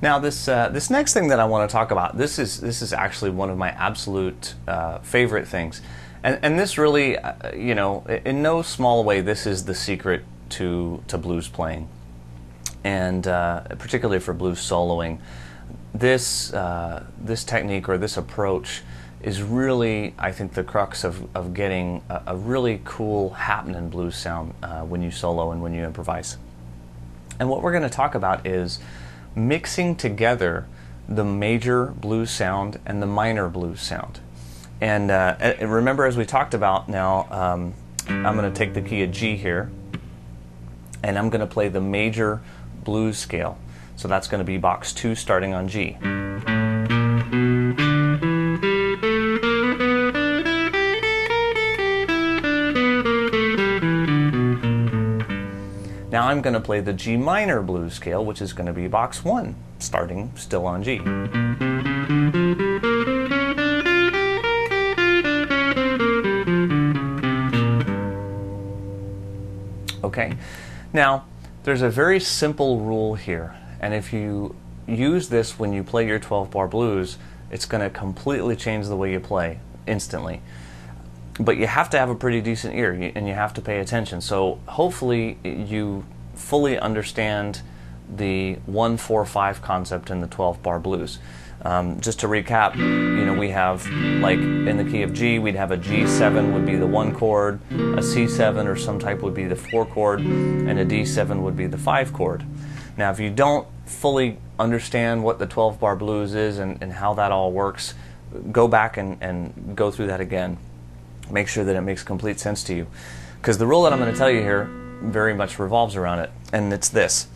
Now this next thing that I want to talk about, this is actually one of my absolute favorite things, and this really, you know, in no small way, this is the secret to blues playing, and particularly for blues soloing. This technique or this approach is really, I think, the crux of getting a really cool happening blues sound when you solo and when you improvise. And what we're going to talk about is mixing together the major blues sound and the minor blues sound. And remember, as we talked about now, I'm going to take the key of G here, and I'm going to play the major blues scale. So that's going to be box 2 starting on G. Now I'm going to play the G minor blues scale, which is going to be box 1, starting still on G. Okay, now there's a very simple rule here, and if you use this when you play your 12-bar blues, it's going to completely change the way you play instantly. But you have to have a pretty decent ear, and you have to pay attention. So hopefully you fully understand the 1-4-5 concept in the 12-bar blues. Just to recap, you know, we have, like in the key of G, we'd have a G7 would be the 1 chord, a C7 or some type would be the 4 chord, and a D7 would be the 5 chord. Now, if you don't fully understand what the 12-bar blues is and how that all works, go back and go through that again. Make sure that it makes complete sense to you. Because the rule that I'm going to tell you here very much revolves around it, and it's this.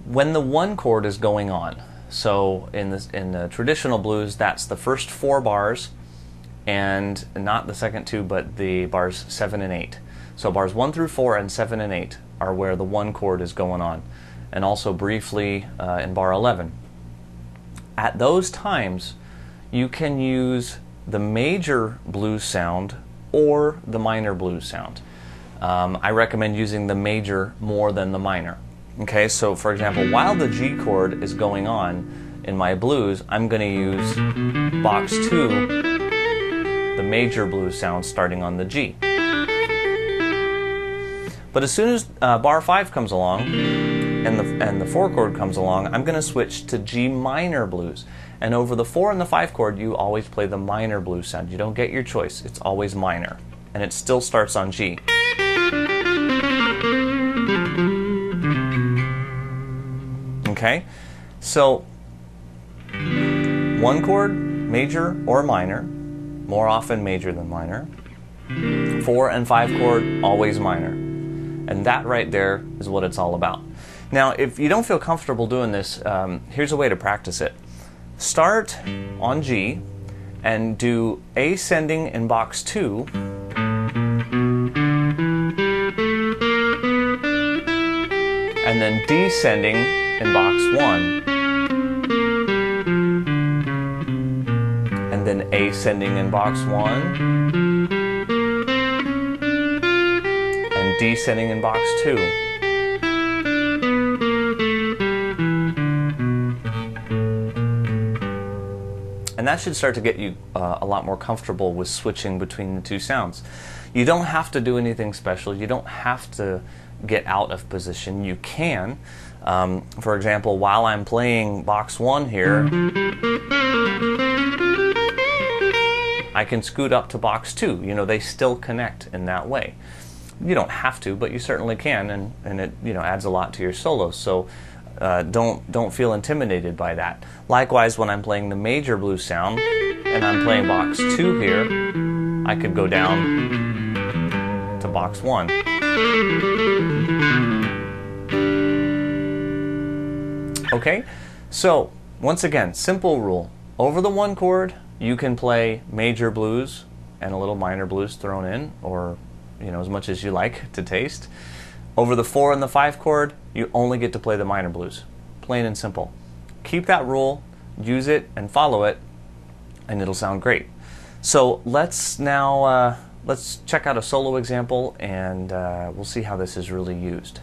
When the 1 chord is going on, so in the traditional blues, that's the first 4 bars, and not the second 2, but the bars 7 and 8. So bars 1 through 4 and 7 and 8 are where the 1 chord is going on, and also briefly in bar 11. At those times, you can use the major blues sound or the minor blues sound. I recommend using the major more than the minor. Okay, so for example, while the G chord is going on in my blues, I'm going to use box 2, the major blues sound starting on the G. But as soon as bar 5 comes along and the 4 chord comes along, I'm going to switch to G minor blues. And over the 4 and the 5 chord, you always play the minor blues sound. You don't get your choice. It's always minor. And it still starts on G. Okay? So, 1 chord, major or minor, more often major than minor. 4 and 5 chord, always minor. And that right there is what it's all about. Now, if you don't feel comfortable doing this, here's a way to practice it. Start on G and do ascending in box 2, and then descending in box 1, and then ascending in box 1, and descending in box 2. And that should start to get you a lot more comfortable with switching between the two sounds. You don't have to do anything special. You don't have to get out of position. You can. For example, while I'm playing box 1 here, I can scoot up to box 2. You know, they still connect in that way. You don't have to, but you certainly can, and it, you know, adds a lot to your solos. So don't feel intimidated by that. Likewise, when I'm playing the major blues sound and I'm playing box 2 here, I could go down to box 1. Okay, so once again, simple rule. Over the 1 chord, you can play major blues and a little minor blues thrown in, or you know, as much as you like to taste. Over the 4 and the 5 chord, you only get to play the minor blues. Plain and simple. Keep that rule, use it, and follow it, and it'll sound great. So let's now let's check out a solo example, and we'll see how this is really used.